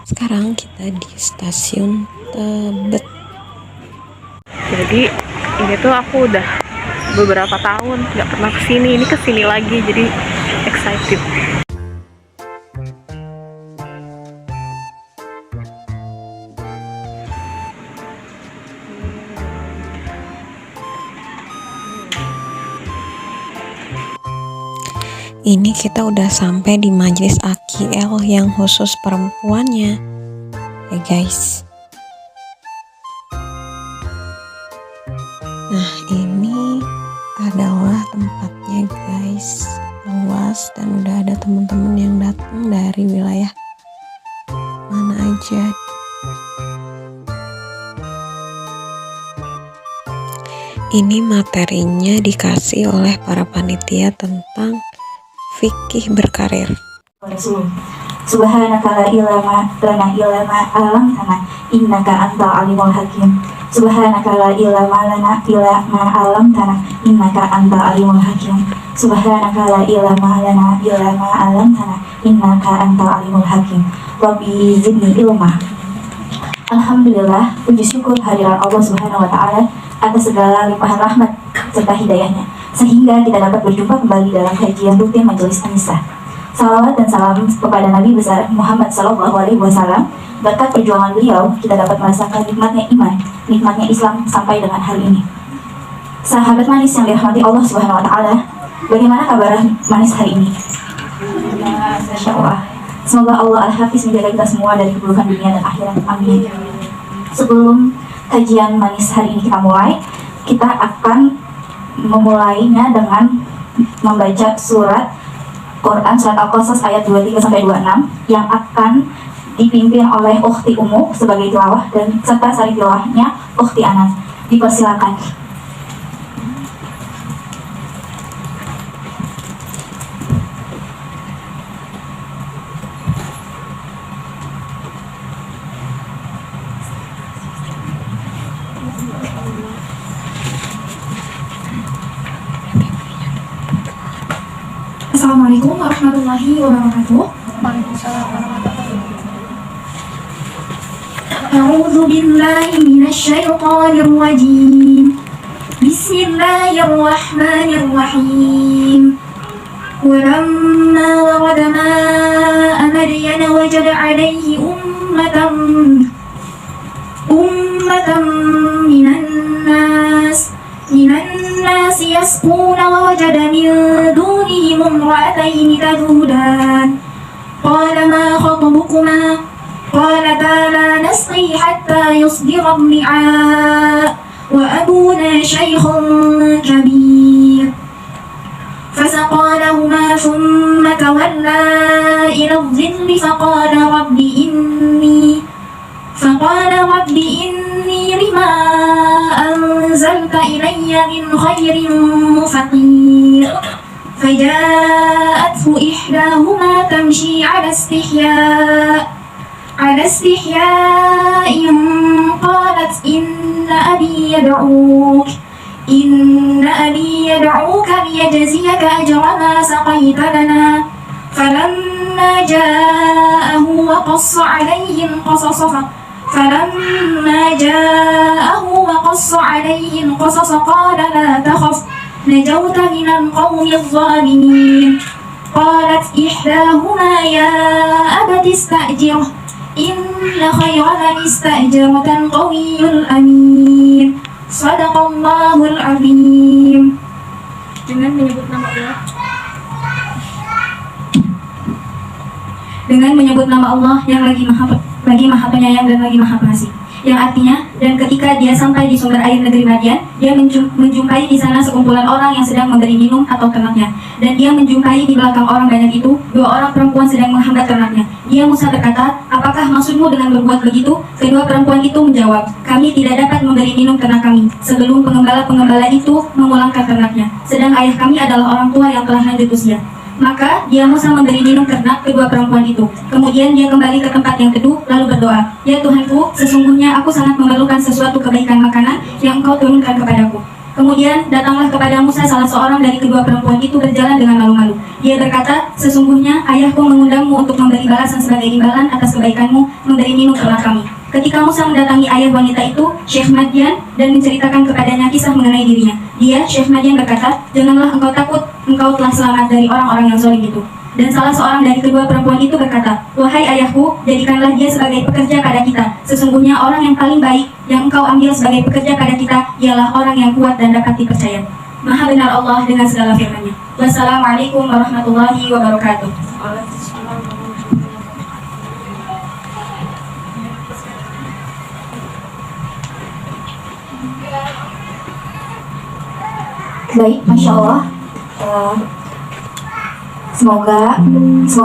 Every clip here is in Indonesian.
Sekarang kita di stasiun Tebet. Jadi ini tuh aku udah beberapa tahun nggak pernah kesini. Ini kesini lagi, jadi excited. Ini kita udah sampai di majelis AQL yang khusus perempuannya ya guys. Nah ini adalah tempatnya guys, luas dan udah ada teman-teman yang datang dari wilayah mana aja. Ini materinya dikasih oleh para panitia tentang fikih berkarir. Subhanaka la ilma lana illa ma 'allamtana innaka antal alimul hakim. Subhanaka la ilma lana illa ma 'allamtana innaka antal alimul hakim. Subhanaka la ilma lana illa ma 'allamtana innaka antal alimul hakim. Rabbi zidni ilma. Alhamdulillah, puji syukur hadirat Allah Subhanahu wa taala atas segala limpahan rahmat serta hidayahnya, sehingga kita dapat berjumpa kembali dalam kajian rutin Majelis An-Nisa. Salawat dan salam kepada Nabi besar Muhammad SAW. Berkat perjuangan beliau, kita dapat merasakan nikmatnya iman, nikmatnya Islam sampai dengan hari ini. Sahabat manis yang dirahmati Allah Subhanahu wa taala, bagaimana kabar manis hari ini? Masya Allah. Semoga Allah Al-Hafiz menjaga kita semua dari keburukan dunia dan akhirat. Amin. Sebelum kajian manis hari ini kita mulai, kita akan memulainya dengan membaca surat Quran surat Al-Qasas ayat 23-26 yang akan dipimpin oleh Ukhti Umu sebagai tilawah dan serta sari tilawahnya Ukhti Anas. Dipersilakan. Assalamualaikum warahmatullahi wabarakatuh. A'udzu billahi minasy syaithanir rajim. Bismillahirrahmanirrahim. Walamma warada ma'a Madyan wajada 'alaihi ummatan minan nas yasquna wa wajada min dunihim imra'atayn tadudan. Qala ma khatabukuma? Qalata la nasqi hatta yusdira ar-ri'a wa abuna shaykhun kabir. Fasaqā lahumā thumma tawallā ilā adh-dhilli faqāla rabbi inni limā anzalta ilayya min khairin faqīr. Fajā'athu ihdāhumā tamshī 'alā istihyā'in qālat inna abī yad'ūka liyajziyaka ajra mā saqayta lanā. Falamma jā'ahu wa qassa 'alayhi al-qasas qāla lā takhaf najawta minal qawmi adh-dhālimīn. Qālat ihdāhumā yā abati ista'jirhu inna khayra man ista'jarta al-qawiyyul amīn. Shadaqallahul 'azīm. Dengan menyebut nama Allah yang lagi maha penyayang dan lagi maha pengasih. Yang artinya, dan ketika dia sampai di sumber air negeri Madyan, dia menjumpai di sana sekumpulan orang yang sedang memberi minum atau ternaknya. Dan dia menjumpai di belakang orang banyak itu 2 orang perempuan sedang menghambat ternaknya. Dia Musa berkata, apakah maksudmu dengan berbuat begitu? Kedua perempuan itu menjawab, kami tidak dapat memberi minum ternak kami sebelum pengembala-pengembala itu memulangkan ternaknya. Sedang ayah kami adalah orang tua yang telah lanjut usia. Maka dia Musa memberi minum ternak kedua perempuan itu. Kemudian dia kembali ke tempat yang teduh lalu berdoa, ya Tuhanku, sesungguhnya aku sangat memerlukan sesuatu kebaikan makanan yang engkau turunkan kepadaku. Kemudian datanglah kepada Musa salah seorang dari kedua perempuan itu berjalan dengan malu-malu. Dia berkata, sesungguhnya ayahku mengundangmu untuk memberi balasan sebagai imbalan atas kebaikanmu memberi minum ternak kami. Ketika Musa mendatangi ayah wanita itu, Syekh Madian, dan menceritakan kepadanya kisah mengenai dirinya. Dia, Syekh Madian berkata, janganlah engkau takut, engkau telah selamat dari orang-orang yang zalim itu. Dan salah seorang dari kedua perempuan itu berkata, wahai ayahku, jadikanlah dia sebagai pekerja pada kita. Sesungguhnya orang yang paling baik yang engkau ambil sebagai pekerja pada kita ialah orang yang kuat dan dapat dipercaya. Maha benar Allah dengan segala firman-Nya. Wassalamualaikum warahmatullahi wabarakatuh. Baik, Masya Allah. Semoga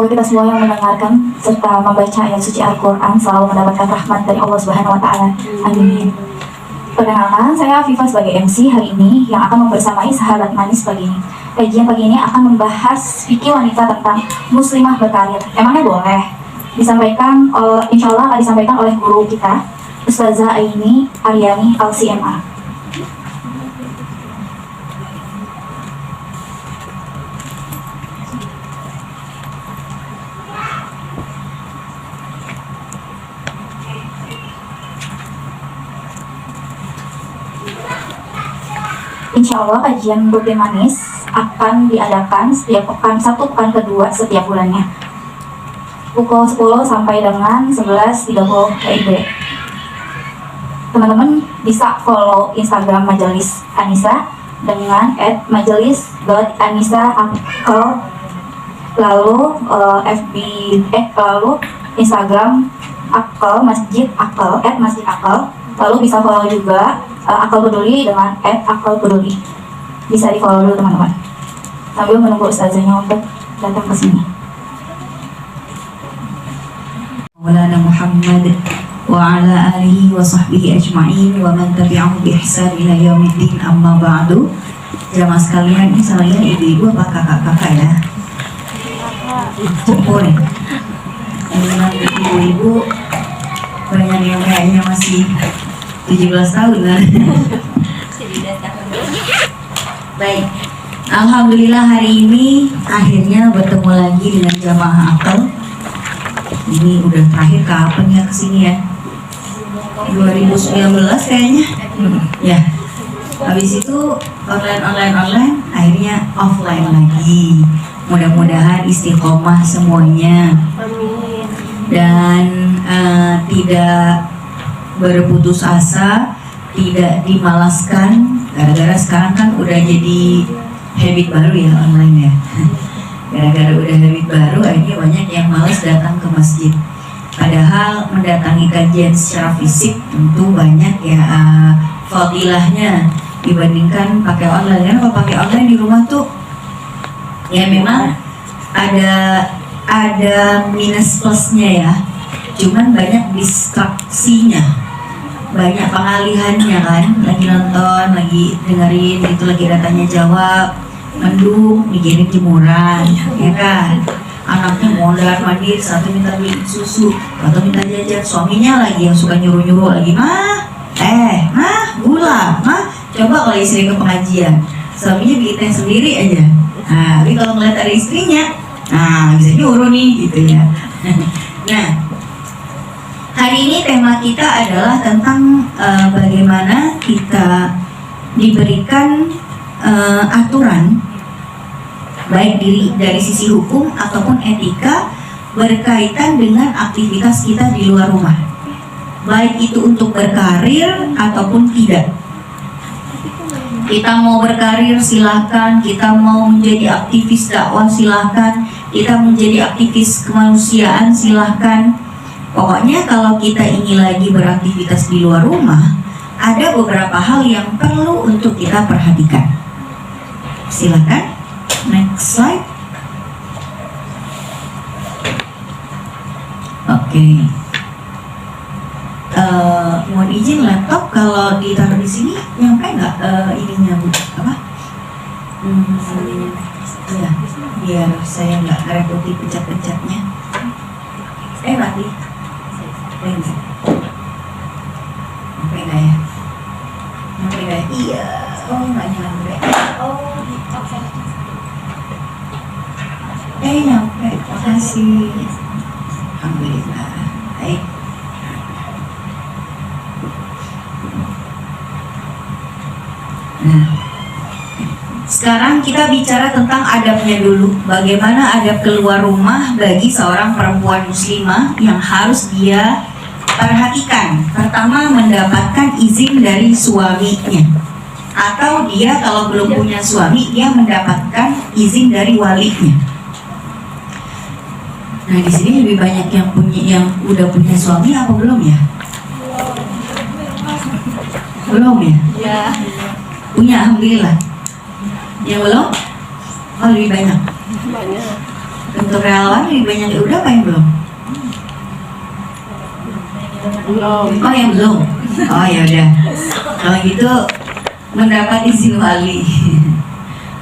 kita semua yang mendengarkan serta membaca ayat suci Al-Quran selalu mendapatkan rahmat dari Allah Subhanahu Wa Taala. Amin. Perkenalkan, saya Afifah sebagai MC hari ini yang akan membersamai sahabat manis pagi ini. Kajian pagi ini akan membahas fikih wanita tentang muslimah berkarir. Emangnya boleh? Disampaikan, insya Allah akan disampaikan oleh guru kita, Ustazah Aini Aryani LCMA. Insya Allah kajian Rutin Manis akan diadakan setiap pekan, satu pekan kedua setiap bulannya, pukul 10 sampai dengan 11.30 WIB. Teman-teman bisa follow Instagram Majelis Anisa dengan @majelis.anisa_akal, lalu FB lalu Instagram Akal Masjid Akal @masjid Akal, lalu bisa follow juga Akal Peduli dengan @akal peduli. Bisa di follow dulu teman-teman sambil menunggu ustazahnya untuk datang ke sini. Maulana Muhammad wa ala alihi wa sahbihi ajma'in wa man tabi'ahu bi ihsan ila yaumiddin, amma ba'du. Jamaah sekalian, ini saya ibu-ibu apa kakak-kakak ya? Cukup nih. Ibu-ibu banyak yang kayaknya masih 17 tahun kan? Baik, alhamdulillah hari ini akhirnya bertemu lagi dengan jamaah akal. Ini udah terakhir kapan ya kesini ya? 2019 kayaknya. Ya. Habis itu online, akhirnya offline lagi. Mudah-mudahan istiqomah semuanya. Amin. Dan tidak berputus asa, tidak dimalaskan, gara-gara sekarang kan udah jadi habit baru ya online ya. Gara-gara udah habit baru, akhirnya banyak yang malas datang ke masjid. Padahal mendatangi kajian secara fisik tentu banyak ya fadilahnya dibandingkan pakai online. Karena kalau pakai online di rumah tuh ya memang ada minus plusnya ya. Cuman banyak distraksinya, banyak pengalihannya kan, lagi nonton, lagi dengerin, itu lagi ada tanya jawab, mendung, mikirin jemuran, ya kan, anaknya mondar mandir, satu minta beli susu, atau minta jajan, suaminya lagi yang suka nyuruh-nyuruh lagi, mah, gula, coba kalau istri ke pengajian, suaminya bikin teh sendiri aja, nah, tapi kalau ngeliat ada istrinya, nah bisa nyuruh nih, gitu ya. Nah, hari ini tema kita adalah tentang bagaimana kita diberikan aturan baik dari sisi hukum ataupun etika berkaitan dengan aktivitas kita di luar rumah, baik itu untuk berkarir ataupun tidak. Kita mau berkarir silahkan, kita mau menjadi aktivis dakwah silahkan, kita menjadi aktivis kemanusiaan silahkan. Pokoknya kalau kita ingin lagi beraktivitas di luar rumah, ada beberapa hal yang perlu untuk kita perhatikan. Silakan, next slide. Oke. Mohon izin laptop kalau ditaruh di sini nyampe nggak ininya Bu? Apa? Ya, biar saya nggak ngerepotin pencet-pencetnya. Mati. Sampai nggak ya? Iya. Oh, nggak nyampe. Oh, nyampe. Makasih. Alhamdulillah. Baik. Nah, sekarang kita bicara tentang adabnya dulu. Bagaimana adab keluar rumah bagi seorang perempuan muslimah yang harus dia perhatikan. Pertama, mendapatkan izin dari suaminya. Atau dia kalau belum punya suami, dia mendapatkan izin dari walinya. Nah, di sini lebih banyak yang udah punya suami apa belum ya? Belum ya? Ya. Punya, alhamdulillah. Yang belum? Oh, lebih banyak. Banyak. Untuk relawan lebih banyak yang udah apa yang belum? Belum. Oh, yang belum. Oh, ya udah. Kalau gitu mendapat izin wali.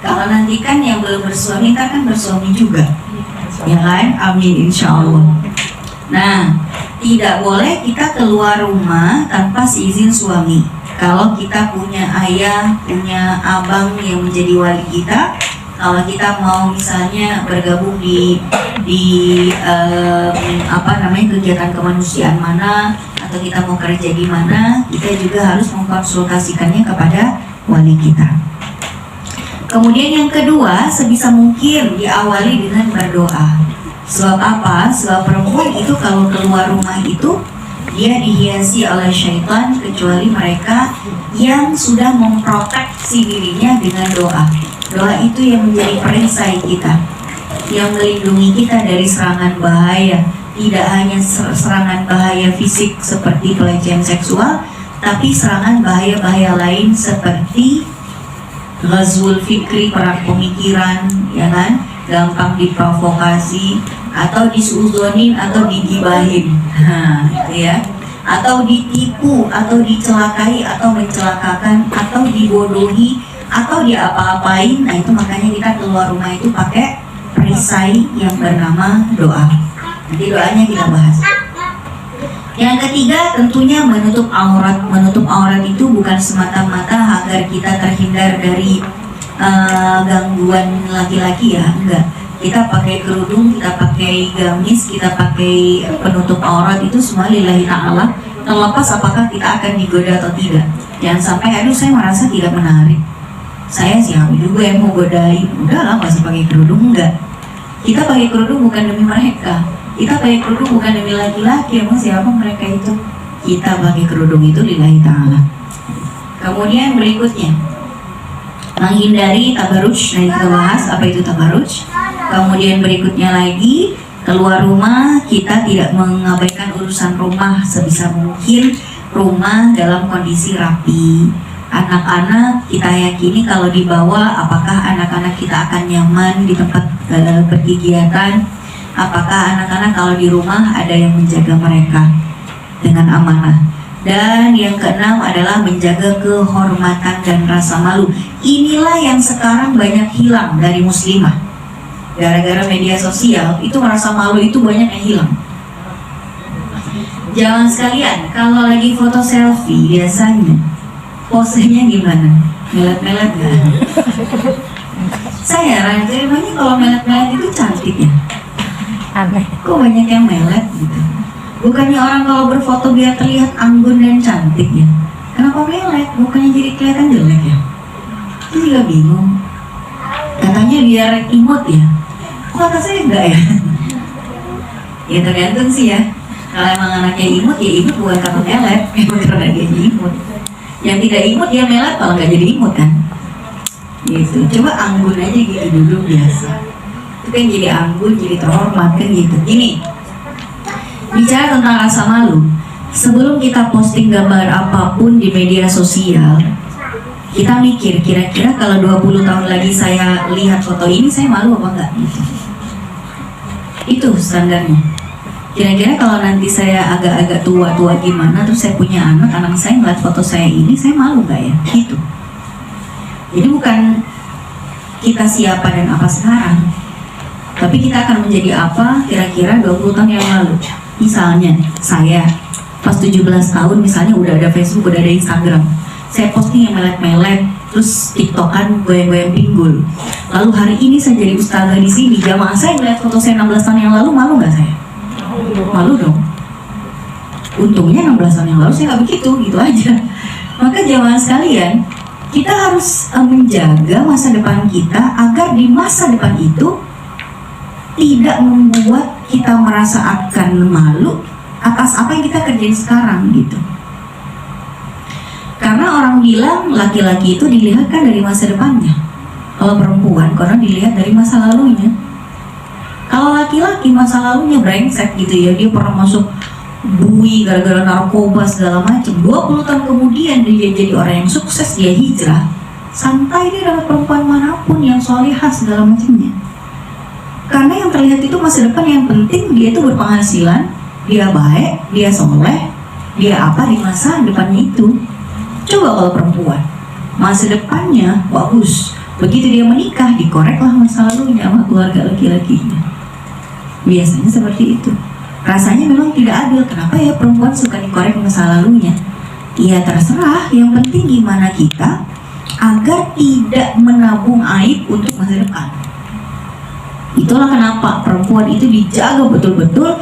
Kalau nanti kan yang belum bersuami kan bersuami juga. Ya kan? Amin, insya Allah. Nah, tidak boleh kita keluar rumah tanpa seizin suami. Kalau kita punya ayah, punya abang yang menjadi wali kita, kalau kita mau misalnya bergabung di kegiatan kemanusiaan mana, atau kita mau kerja di mana, kita juga harus mengkonsultasikannya kepada wali kita. Kemudian yang kedua, sebisa mungkin diawali dengan berdoa. Sebab apa? Sebab perempuan itu kalau keluar rumah itu dia dihiasi oleh syaitan, kecuali mereka yang sudah memproteksi dirinya dengan doa. Doa itu yang menjadi perisai kita, yang melindungi kita dari serangan bahaya. Tidak hanya serangan bahaya fisik seperti pelecehan seksual, tapi serangan bahaya-bahaya lain seperti ghazwul fikri, perang pemikiran, ya kan? Gampang diprovokasi, atau disuuzonin, atau digibahin, gitu ya, atau ditipu, atau dicelakai, atau mencelakakan, atau dibodohi, atau diapa-apain. Nah, itu makanya kita keluar rumah itu pakai perisai yang bernama doa. Nanti doanya kita bahas. Yang ketiga, tentunya menutup aurat. Menutup aurat itu bukan semata-mata agar kita terhindar dari gangguan laki-laki, ya, enggak. Kita pakai kerudung, kita pakai gamis, kita pakai penutup aurat, itu semua lillahi ta'ala, terlepas apakah kita akan digoda atau tidak. Jangan sampai, aduh saya merasa tidak menarik, saya siapa juga yang mau godain, udahlah nggak usah pakai kerudung. Enggak, kita pakai kerudung bukan demi mereka, kita pakai kerudung bukan demi laki-laki. Emang siapa mereka itu? Kita pakai kerudung itu lillahi ta'ala. Kemudian berikutnya, menghindari tabaruj. Nah, kita bahas apa itu tabaruj. Kemudian berikutnya lagi, keluar rumah kita tidak mengabaikan urusan rumah. Sebisa mungkin rumah dalam kondisi rapi. Anak-anak kita yakini kalau dibawa, apakah anak-anak kita akan nyaman di tempat berkegiatan. Apakah anak-anak kalau di rumah ada yang menjaga mereka dengan amanah. Dan yang keenam adalah menjaga kehormatan dan rasa malu. Inilah yang sekarang banyak hilang dari muslimah. Gara-gara media sosial, itu rasa malu itu banyak yang hilang. Jangan sekalian, kalau lagi foto selfie, biasanya posenya gimana? Melet-melet gak? Saya heran, emangnya kalau melet-melet itu cantik ya? Aneh. Kok banyak yang melet gitu? Bukannya orang kalau berfoto biar terlihat anggun dan cantik ya? Kenapa melet? Bukannya jadi kelihatan jelek ya? Itu juga bingung. Katanya biar imut ya? Kok kata saya enggak ya? Ya tergantung sih ya. Kalau emang anaknya imut, ya imut bukan karena melet, emang karena dia imut. Yang tidak imut dia melet malah nggak jadi imut kan? Gitu. Coba anggun aja gitu dulu biasa. Itu kan jadi anggun, jadi terhormat kan gitu. Gini, bicara tentang rasa malu, sebelum kita posting gambar apapun di media sosial, kita mikir kira-kira kalau 20 tahun lagi saya lihat foto ini, saya malu apa enggak gitu. Itu standarnya. Kira-kira kalau nanti saya agak-agak tua-tua gimana, terus saya punya anak saya ngeliat foto saya ini, saya malu nggak ya? Gitu. Jadi bukan kita siapa dan apa sekarang, tapi kita akan menjadi apa kira-kira 20 tahun yang lalu. Misalnya saya pas 17 tahun misalnya udah ada Facebook, udah ada Instagram, saya posting yang melet-melet, terus tiktokan goyang-goyang pinggul. Lalu hari ini saya jadi ustazah di sini, jamaah saya melihat foto saya 16 tahun yang lalu, malu nggak saya? Malu dong. Untungnya 16 tahun yang lalu saya nggak begitu, gitu aja. Maka jamaah sekalian, kita harus menjaga masa depan kita agar di masa depan itu tidak membuat kita merasa akan malu atas apa yang kita kerjain sekarang gitu. Karena orang bilang laki-laki itu dilihat kan dari masa depannya. Kalau perempuan, karena dilihat dari masa lalunya. Kalau laki-laki masa lalunya brengsek gitu ya, dia pernah masuk bui gara-gara narkoba segala macam. 20 tahun kemudian dia jadi orang yang sukses, dia hijrah. Santai dia dapat perempuan manapun yang solehah segala macamnya. Karena yang terlihat itu masa depan, yang penting dia itu berpenghasilan, dia baik, dia soleh, dia apa di masa depannya itu. Coba kalau perempuan, masa depannya bagus, begitu dia menikah dikoreklah masa lalunya sama keluarga laki-lakinya. Biasanya seperti itu. Rasanya memang tidak adil. Kenapa ya perempuan suka dikorek masa lalunya? Ya terserah, yang penting gimana kita agar tidak menabung aib untuk masa depan. Itulah kenapa perempuan itu dijaga betul-betul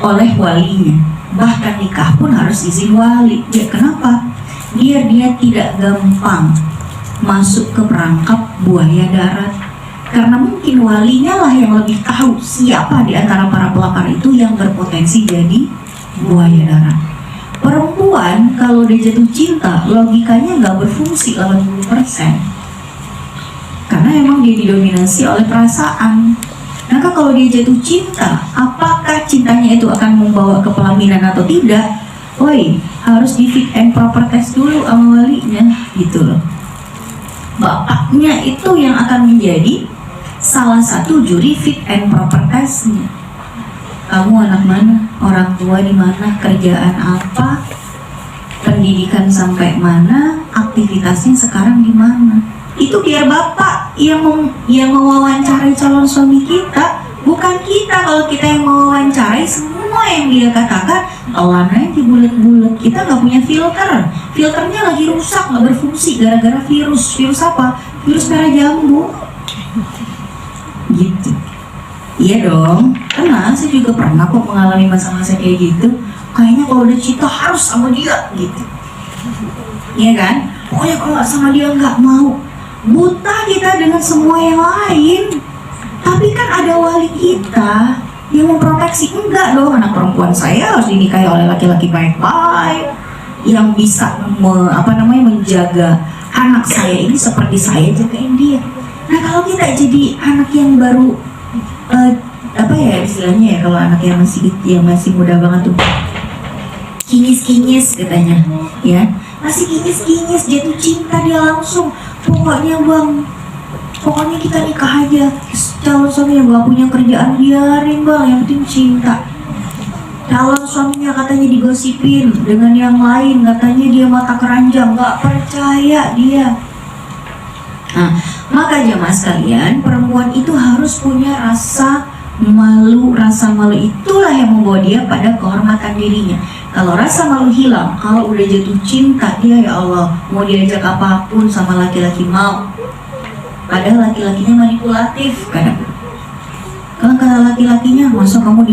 oleh walinya. Bahkan nikah pun harus izin wali. Ya kenapa? Biar dia tidak gampang masuk ke perangkap buaya darat. Karena mungkin walinya lah yang lebih tahu siapa di antara para pelakar itu yang berpotensi jadi buaya darat. Perempuan kalau dia jatuh cinta, logikanya nggak berfungsi 80%. Karena emang dia didominasi oleh perasaan. Maka kalau dia jatuh cinta, apakah cintanya itu akan membawa ke pelaminan atau tidak? Woi, harus di fit and proper test dulu sama walinya, gitu loh. Bapaknya itu yang akan menjadi salah satu juri fit and proper testnya. Kamu anak mana? Orang tua di mana? Kerjaan apa? Pendidikan sampai mana? Aktivitasnya sekarang di mana? Itu biar bapak yang mewawancarai calon suami kita, bukan kita. Kalau kita yang mewawancarai, semua yang dia katakan telan aja bulat-bulat. Kita nggak punya filter, filternya lagi rusak, nggak berfungsi gara-gara virus. Virus apa? Virus merah jambu. Gitu. Iya dong, karena saya juga pernah kok mengalami masa-masa kayak gitu. Kayaknya kalau udah cinta harus sama dia gitu. Iya kan? Pokoknya kalau nggak sama dia nggak mau. Buta kita dengan semua yang lain. Tapi kan ada wali kita yang memproteksi. Enggak dong, anak perempuan saya harus dinikahi oleh laki-laki baik-baik yang bisa menjaga anak saya ini seperti saya jagain dia. Nah kalau kita jadi anak yang baru istilahnya ya, kalau anak yang masih muda banget tuh kinyis katanya ya, masih kinyis jatuh cinta dia langsung, pokoknya kita nikah aja, calon suami yang gak punya kerjaan biarin bang, yang penting cinta. Calon suaminya katanya digosipin dengan yang lain, katanya dia mata keranjang, gak percaya dia. Nah, maka jamaah sekalian, perempuan itu harus punya rasa malu. Rasa malu itulah yang membawa dia pada kehormatan dirinya. Kalau rasa malu hilang, kalau udah jatuh cinta, dia ya Allah, mau diajak apapun sama laki-laki mau. Padahal laki-lakinya manipulatif kadang. Kalau kata laki-lakinya, masa kamu